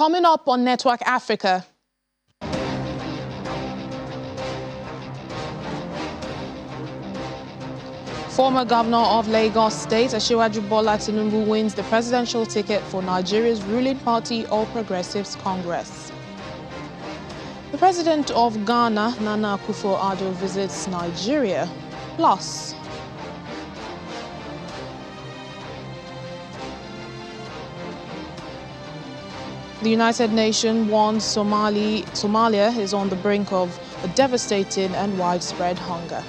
Coming up on Network Africa. Former Governor of Lagos State, Asiwaju Bola Tinubu, wins the presidential ticket for Nigeria's ruling party, All Progressives Congress. The President of Ghana, Nana Akufo-Addo, visits Nigeria. Plus, the United Nations warns Somalia is on the brink of a devastating and widespread hunger.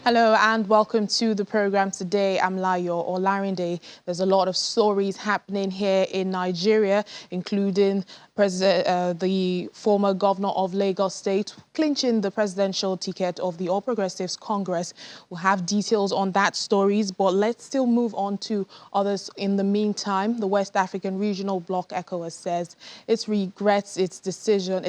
Hello and welcome to the program today. I'm Layo Olarinde. There's a lot of stories happening here in Nigeria, including the former governor of Lagos State clinching the presidential ticket of the All Progressives Congress. We'll have details on that stories, but let's still move on to others. In the meantime, the West African Regional Bloc ECOWAS says it regrets a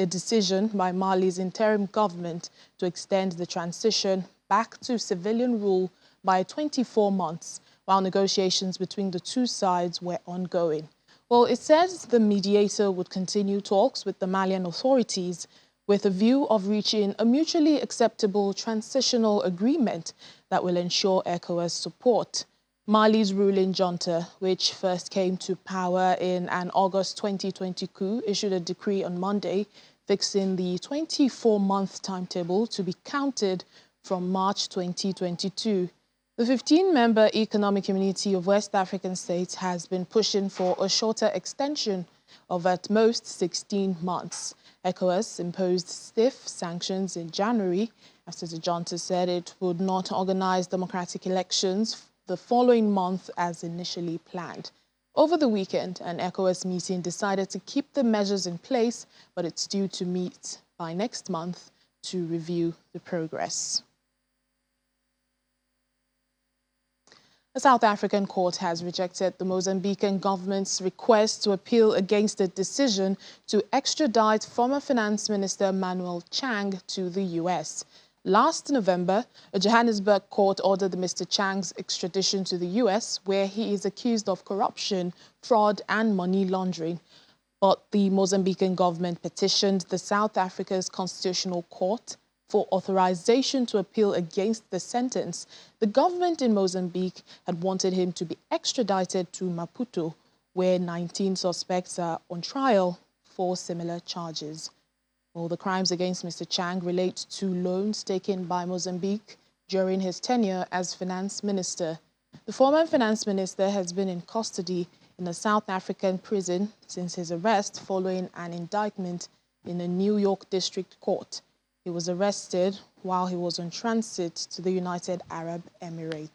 decision by Mali's interim government to extend the transition back to civilian rule by 24 months, while negotiations between the two sides were ongoing. Well, it says the mediator would continue talks with the Malian authorities with a view of reaching a mutually acceptable transitional agreement that will ensure ECOWAS support. Mali's ruling junta, which first came to power in an August 2020 coup, issued a decree on Monday fixing the 24-month timetable to be counted from March 2022. The 15-member Economic Community of West African States has been pushing for a shorter extension of at most 16 months. ECOWAS imposed stiff sanctions in January after the junta said it would not organize democratic elections the following month as initially planned. Over the weekend, an ECOWAS meeting decided to keep the measures in place, but it's due to meet by next month to review the progress. A South African court has rejected the Mozambican government's request to appeal against the decision to extradite former Finance Minister Manuel Chang to the U.S. Last November, a Johannesburg court ordered Mr. Chang's extradition to the U.S., where he is accused of corruption, fraud and money laundering. But the Mozambican government petitioned the South Africa's Constitutional Court for authorization to appeal against the sentence. The government in Mozambique had wanted him to be extradited to Maputo, where 19 suspects are on trial for similar charges. Well, the crimes against Mr. Chang relate to loans taken by Mozambique during his tenure as finance minister. The former finance minister has been in custody in a South African prison since his arrest following an indictment in a New York district court. He was arrested while he was on transit to the United Arab Emirates.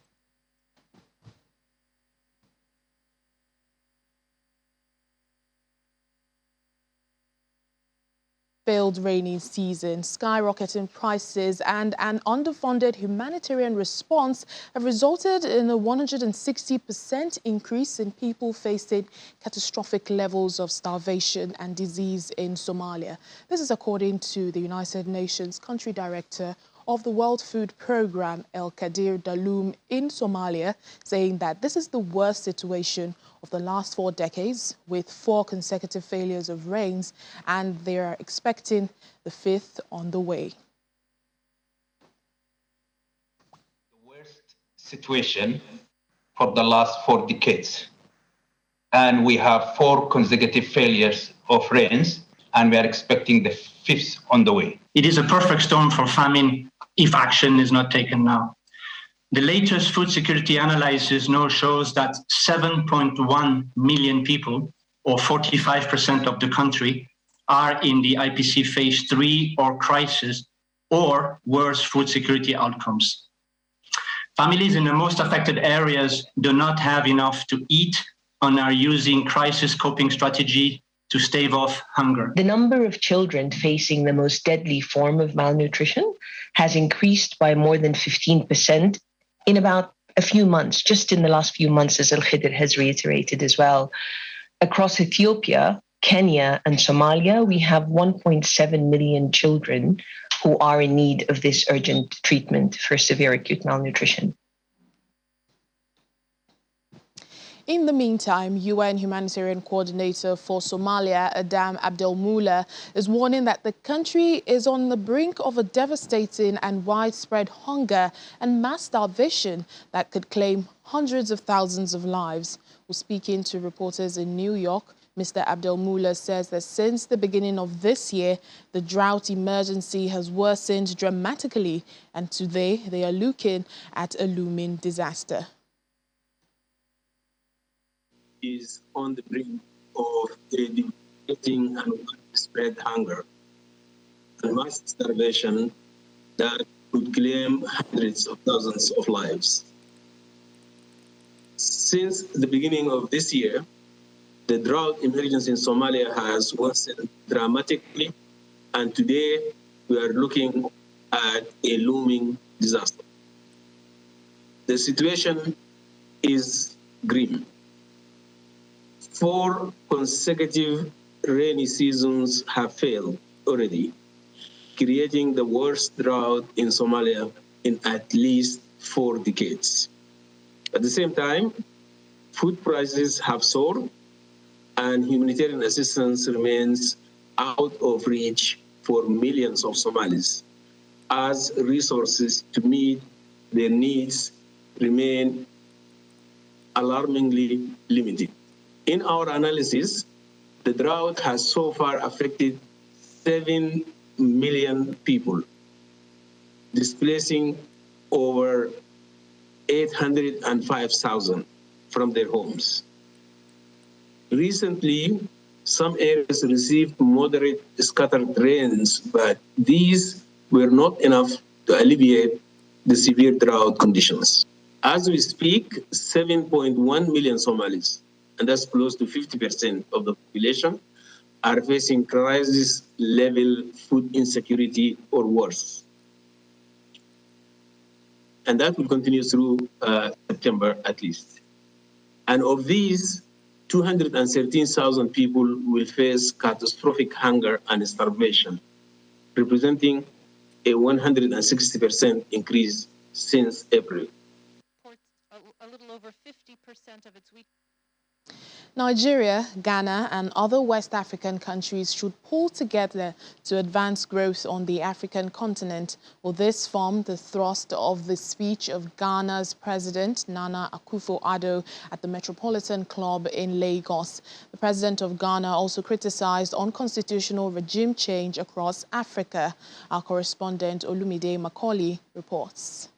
Failed rainy season, skyrocketing prices and an underfunded humanitarian response have resulted in a 160% increase in people facing catastrophic levels of starvation and disease in Somalia. This is according to the United Nations Country Director of the World Food Programme, El Kadir Daloum, in Somalia, saying that this is the worst situation of the last 4 decades, with 4 consecutive failures of rains, and they are expecting the 5th on the way. The worst situation for the last 4 decades. And we have 4 consecutive failures of rains, and we are expecting the 5th on the way. It is a perfect storm for famine if action is not taken now. The latest food security analysis now shows that 7.1 million people, or 45% of the country, are in the IPC phase 3 or crisis, or worse food security outcomes. Families in the most affected areas do not have enough to eat and are using crisis coping strategy to stave off hunger. The number of children facing the most deadly form of malnutrition has increased by more than 15% in about a few months, just in the last few months, as Al-Khidr has reiterated as well. Across Ethiopia, Kenya, and Somalia, we have 1.7 million children who are in need of this urgent treatment for severe acute malnutrition. In the meantime, UN humanitarian coordinator for Somalia, Adam Abdelmoula, is warning that the country is on the brink of a devastating and widespread hunger and mass starvation that could claim hundreds of thousands of lives. While speaking to reporters in New York, Mr. Abdelmoula says that since the beginning of this year, the drought emergency has worsened dramatically, and today they are looking at a looming disaster. Is on the brink of a devastating and widespread hunger and mass starvation that could claim hundreds of thousands of lives. Since the beginning of this year, the drought emergency in Somalia has worsened dramatically, and today we are looking at a looming disaster. The situation is grim. 4 consecutive rainy seasons have failed already, creating the worst drought in Somalia in at least 4 decades. At the same time, food prices have soared and humanitarian assistance remains out of reach for millions of Somalis, as resources to meet their needs remain alarmingly limited. In our analysis, the drought has so far affected 7 million people, displacing over 805,000 from their homes. Recently, some areas received moderate scattered rains, but these were not enough to alleviate the severe drought conditions. As we speak, 7.1 million Somalis, and that's close to 50% of the population, are facing crisis-level food insecurity or worse. And that will continue through September at least. And of these, 213,000 people will face catastrophic hunger and starvation, representing a 160% increase since April. A little over 50% of its wheat. Nigeria, Ghana and other West African countries should pull together to advance growth on the African continent. Well, this formed the thrust of the speech of Ghana's President Nana Akufo-Addo at the Metropolitan Club in Lagos. The President of Ghana also criticized unconstitutional regime change across Africa. Our correspondent Olumide Macaulay reports.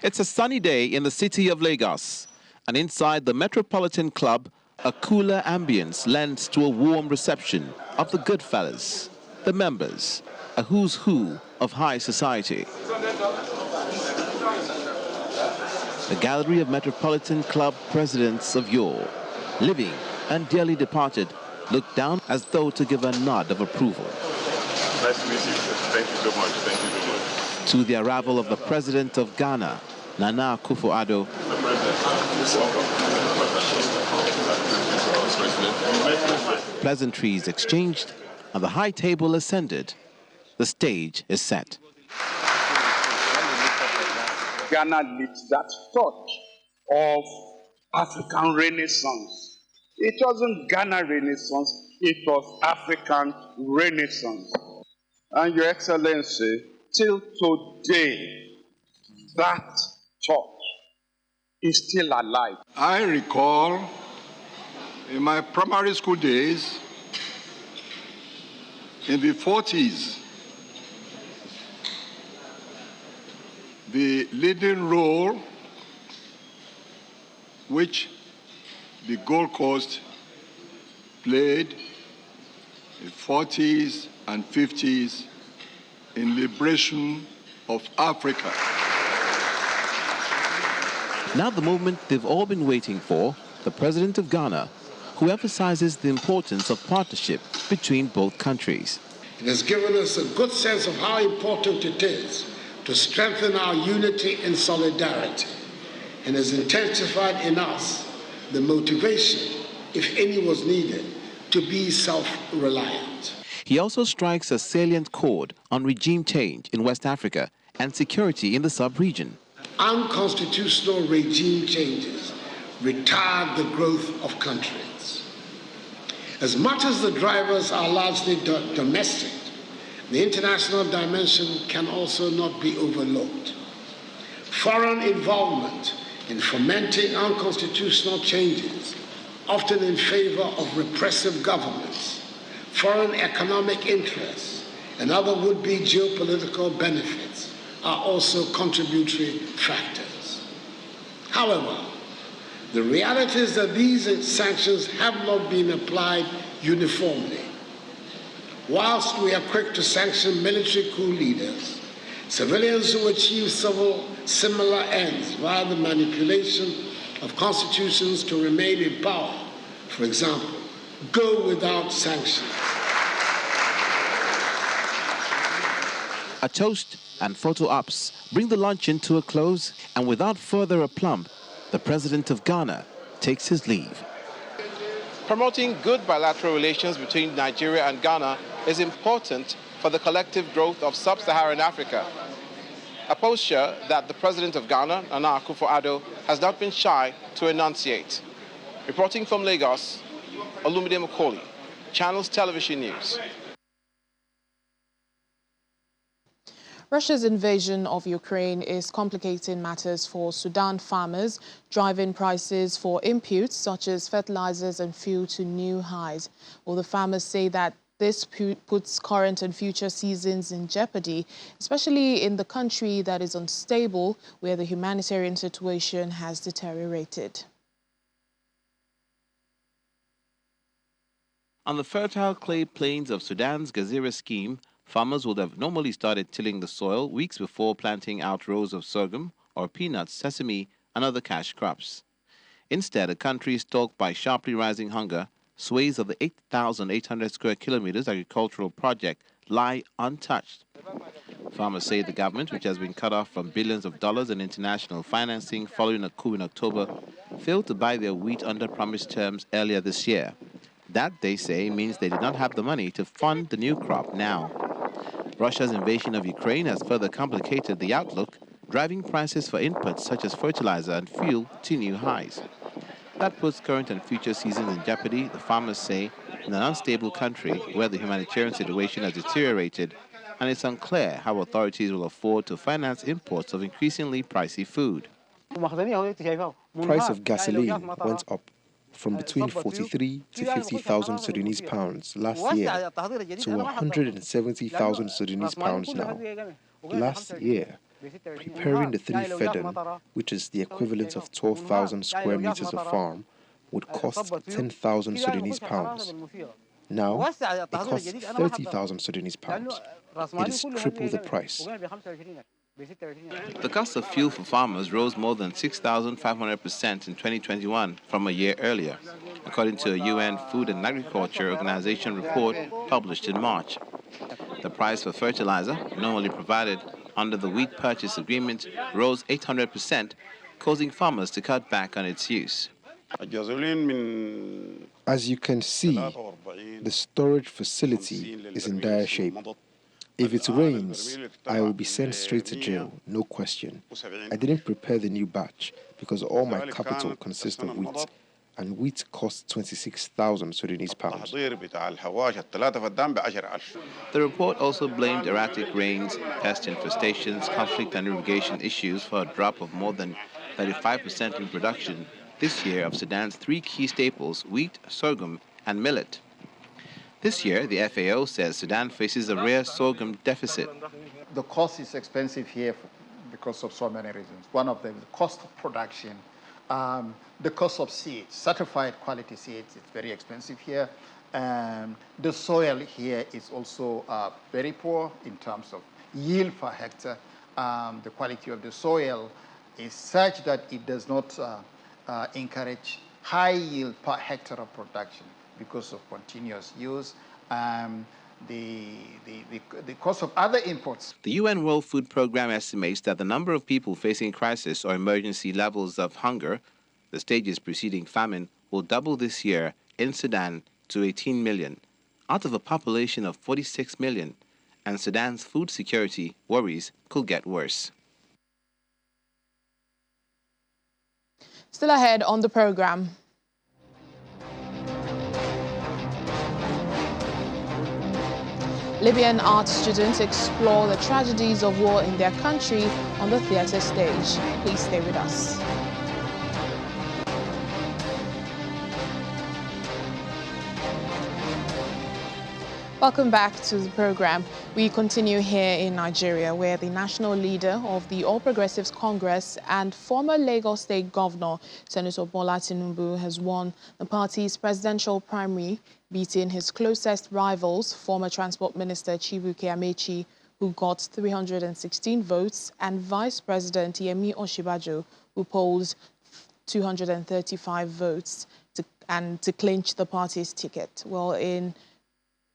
It's a sunny day in the city of Lagos. And inside the Metropolitan Club, a cooler ambience lends to a warm reception of the good fellas, the members, a who's who of high society. The gallery of Metropolitan Club presidents of yore, living and dearly departed, looked down as though to give a nod of approval. Nice to meet you. Thank you so much. Thank you so much. To the arrival of the President of Ghana, Nana Akufo-Addo, pleasantries exchanged and the high table ascended. The stage is set. Ghana needs that touch of African Renaissance. It wasn't Ghana Renaissance, it was African Renaissance. And Your Excellency, till today, that touch is still alive. I recall in my primary school days, in the 40s, the leading role which the Gold Coast played in the 40s and 50s in liberation of Africa. Now the moment they've all been waiting for, the President of Ghana, who emphasizes the importance of partnership between both countries. It has given us a good sense of how important it is to strengthen our unity and solidarity, and has intensified in us the motivation, if any was needed, to be self-reliant. He also strikes a salient chord on regime change in West Africa and security in the sub-region. Unconstitutional regime changes retard the growth of countries. As much as the drivers are largely domestic, the international dimension can also not be overlooked. Foreign involvement in fomenting unconstitutional changes, often in favor of repressive governments, foreign economic interests, and other would-be geopolitical benefits are also contributory factors. However, the reality is that these sanctions have not been applied uniformly. Whilst we are quick to sanction military coup leaders, civilians who achieve similar ends via the manipulation of constitutions to remain in power, for example, go without sanctions. A toast and photo ops bring the luncheon to a close, and without further aplomb, the president of Ghana takes his leave. Promoting good bilateral relations between Nigeria and Ghana is important for the collective growth of sub-Saharan Africa, a posture that the president of Ghana, Nana Akufo-Addo, has not been shy to enunciate. Reporting from Lagos, Olumide Makoli, Channels Television News. Russia's invasion of Ukraine is complicating matters for Sudan farmers, driving prices for inputs such as fertilizers and fuel to new highs. Well, the farmers say that this puts current and future seasons in jeopardy, especially in the country that is unstable, where the humanitarian situation has deteriorated. On the fertile clay plains of Sudan's Gezira scheme, farmers would have normally started tilling the soil weeks before planting out rows of sorghum or peanuts, sesame, and other cash crops. Instead, a country stalked by sharply rising hunger, swathes of the 8,800 square kilometers agricultural project lie untouched. Farmers say the government, which has been cut off from billions of dollars in international financing following a coup in October, failed to buy their wheat under promised terms earlier this year. That, they say, means they did not have the money to fund the new crop now. Russia's invasion of Ukraine has further complicated the outlook, driving prices for inputs such as fertilizer and fuel to new highs. That puts current and future seasons in jeopardy, the farmers say, in an unstable country where the humanitarian situation has deteriorated, and it's unclear how authorities will afford to finance imports of increasingly pricey food. Price of gasoline went up from between 43 to 50,000 Sudanese pounds last year to 170,000 Sudanese pounds now. Last year, preparing the 3 fedan, which is the equivalent of 12,000 square meters of farm, would cost 10,000 Sudanese pounds. Now, it costs 30,000 Sudanese pounds. It is triple the price. The cost of fuel for farmers rose more than 6,500% in 2021 from a year earlier, according to a UN Food and Agriculture Organization report published in March. The price for fertilizer, normally provided under the wheat purchase agreement, rose 800%, causing farmers to cut back on its use. As you can see, the storage facility is in dire shape. If it rains, I will be sent straight to jail, no question. I didn't prepare the new batch because all my capital consists of wheat, and wheat costs 26,000 Sudanese pounds. The report also blamed erratic rains, pest infestations, conflict and irrigation issues for a drop of more than 35% in production this year of Sudan's 3 key staples, wheat, sorghum, and millet. This year, the FAO says Sudan faces a rare sorghum deficit. The cost is expensive here because of so many reasons. One of them is the cost of production, the cost of seeds, certified quality seeds, it's very expensive here. The soil here is also very poor in terms of yield per hectare. The quality of the soil is such that it does not encourage high yield per hectare of production because of continuous use. The cost of other imports. The UN World Food Programme estimates that the number of people facing crisis or emergency levels of hunger, the stages preceding famine, will double this year in Sudan to 18 million, out of a population of 46 million, and Sudan's food security worries could get worse. Still ahead on the program. Libyan art students explore the tragedies of war in their country on the theatre stage. Please stay with us. Welcome back to the program. We continue here in Nigeria, where the national leader of the All Progressives Congress and former Lagos State Governor, Senator Bola Tinubu, has won the party's presidential primary, beating his closest rivals, former Transport Minister Chibuike Amechi, who got 316 votes, and Vice President Yemi Osinbajo, who polled 235 votes to clinch the party's ticket. Well, in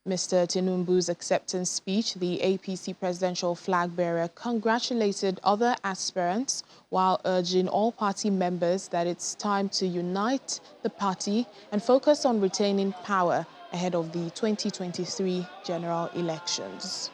Mr. Tinubu's acceptance speech, the APC presidential flag bearer congratulated other aspirants while urging all party members that it's time to unite the party and focus on retaining power ahead of the 2023 general elections.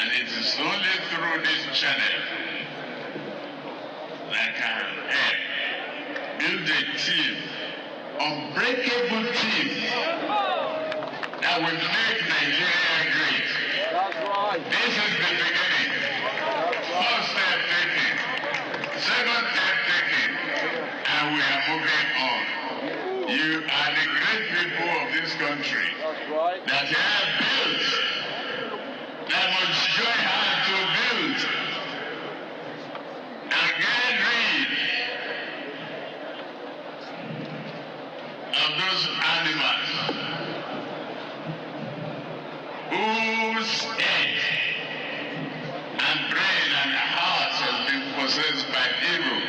And it is only through this channel that can help build a team, unbreakable team, that will make Nigeria great. That's right. This is the beginning. First step taken, second step taken, and we are moving on. You are the great people of this country. That's right. That you have built. That must join hands to build and get rid of those animals whose head and brain and heart has been possessed by evil.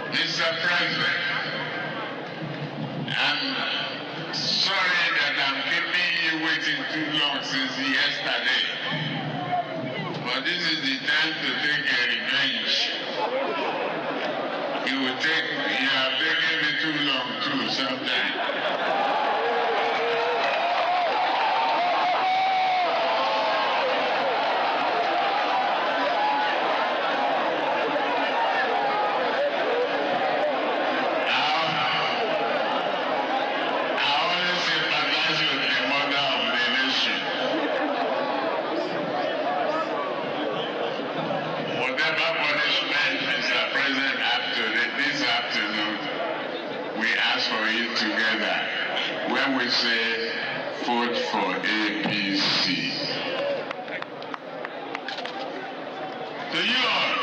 Mr. President, I'm sorry that I'm keeping you waiting too long since yesterday. But this is the time to take a revenge. You have taken me too long too sometimes. When we say vote for APC. To you all,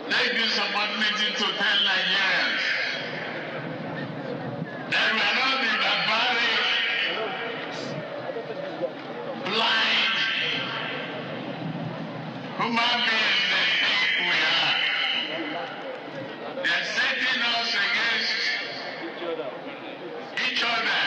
take this opportunity to tell Nigerians that we are not the barbaric, blind human beings they think we are. They are setting us against each other.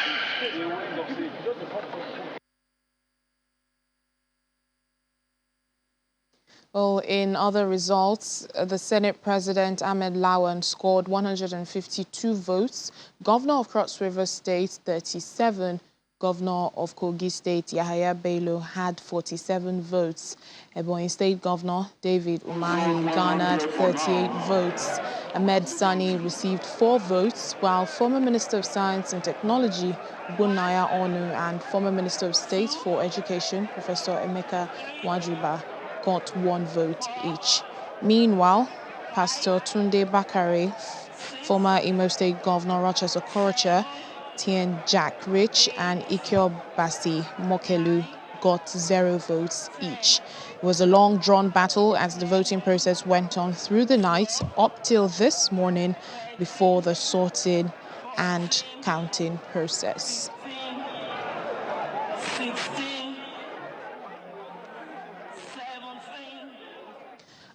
Well, in other results, the Senate President Ahmed Lawan scored 152 votes, Governor of Cross River State 37, Governor of Kogi State Yahaya Bello had 47 votes. Ebonyi State Governor David Umahi garnered 38 votes. Ahmed Sani received 4 votes, while former Minister of Science and Technology, Bunaya Onu, and former Minister of State for Education, Professor Emeka Wajiba, got 1 vote each. Meanwhile, Pastor Tunde Bakare, former Imo State Governor Rochester Okorocha, Tien Jack Rich, and Ikyo Basi Mokelu got 0 votes each. It was a long drawn battle as the voting process went on through the night up till this morning before the sorting and counting process.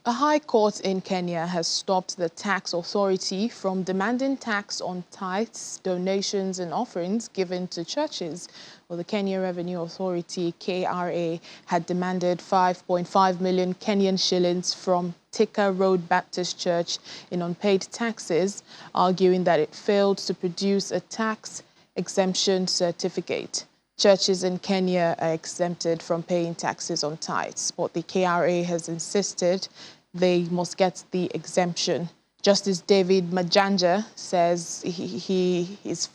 A high court in Kenya has stopped the tax authority from demanding tax on tithes, donations and offerings given to churches. Well, the Kenya Revenue Authority, KRA, had demanded 5.5 million Kenyan shillings from Thika Road Baptist Church in unpaid taxes, arguing that it failed to produce a tax exemption certificate. Churches in Kenya are exempted from paying taxes on tithes, but the KRA has insisted they must get the exemption. Justice David Majanja says he is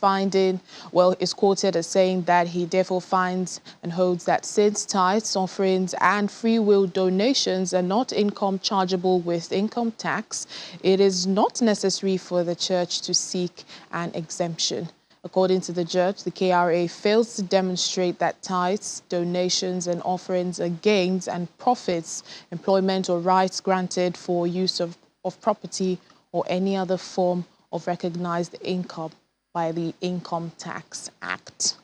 quoted as saying that he therefore finds and holds that since tithes, offerings and free will donations are not income chargeable with income tax, it is not necessary for the church to seek an exemption. According to the judge, the KRA fails to demonstrate that tithes, donations and offerings are gains and profits, employment or rights granted for use of property or any other form of recognized income by the Income Tax Act.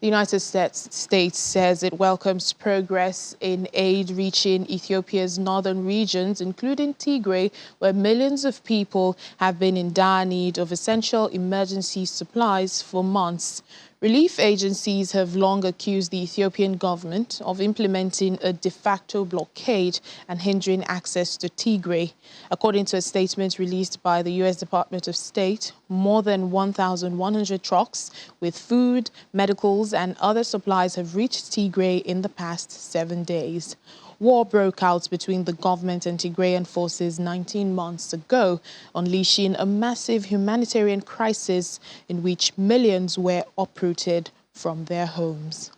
The United States says it welcomes progress in aid reaching Ethiopia's northern regions, including Tigray, where millions of people have been in dire need of essential emergency supplies for months. Relief agencies have long accused the Ethiopian government of implementing a de facto blockade and hindering access to Tigray. According to a statement released by the U.S. Department of State, more than 1,100 trucks with food, medicals, and other supplies have reached Tigray in the past 7 days. War broke out between the government and Tigrayan forces 19 months ago, unleashing a massive humanitarian crisis in which millions were uprooted from their homes.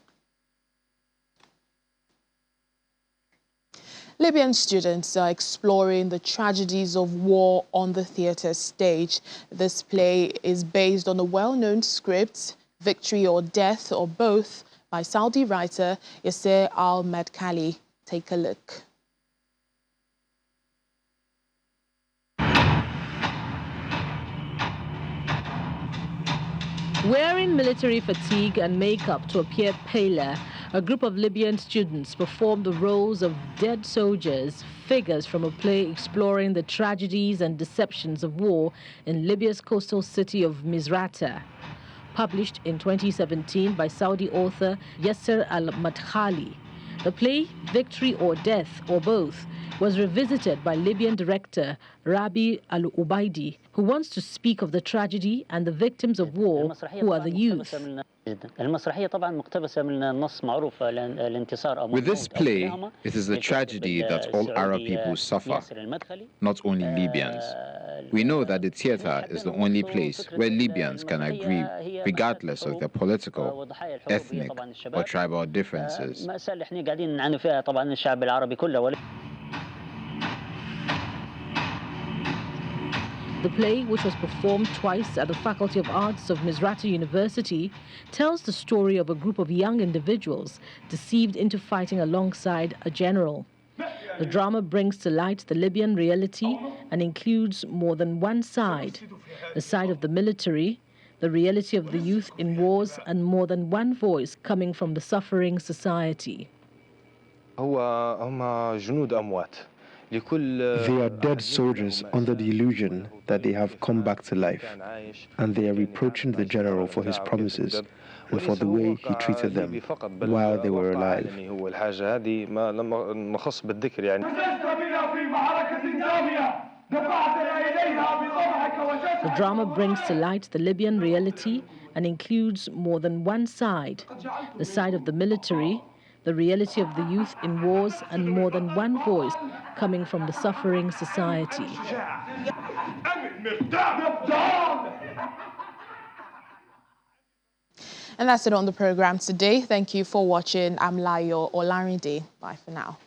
Libyan students are exploring the tragedies of war on the theatre stage. This play is based on a well-known script, Victory or Death or Both, by Saudi writer Yasser Al-Madkhali. Take a look. Wearing military fatigue and makeup to appear paler, a group of Libyan students performed the roles of dead soldiers, figures from a play exploring the tragedies and deceptions of war in Libya's coastal city of Misrata. Published in 2017 by Saudi author Yasser Al-Madkhali. The play, Victory or Death or Both, was revisited by Libyan director Rabi Al-Ubaidi, who wants to speak of the tragedy and the victims of war, who are the youth. With this play, it is the tragedy that all Arab people suffer, not only Libyans. We know that the theatre is the only place where Libyans can agree, regardless of their political, ethnic, or tribal differences. The play, which was performed twice at the Faculty of Arts of Misrata University, tells the story of a group of young individuals deceived into fighting alongside a general. The drama brings to light the Libyan reality and includes more than one side: the side of the military, the reality of the youth in wars, and more than one voice coming from the suffering society. They are dead soldiers under the illusion that they have come back to life, and they are reproaching the general for his promises and for the way he treated them while they were alive. The drama brings to light the Libyan reality and includes more than one side: the side of the military, the reality of the youth in wars, and more than one voice coming from the suffering society. And that's it on the program today. Thank you for watching. I'm Layo Olarinde. Bye for now.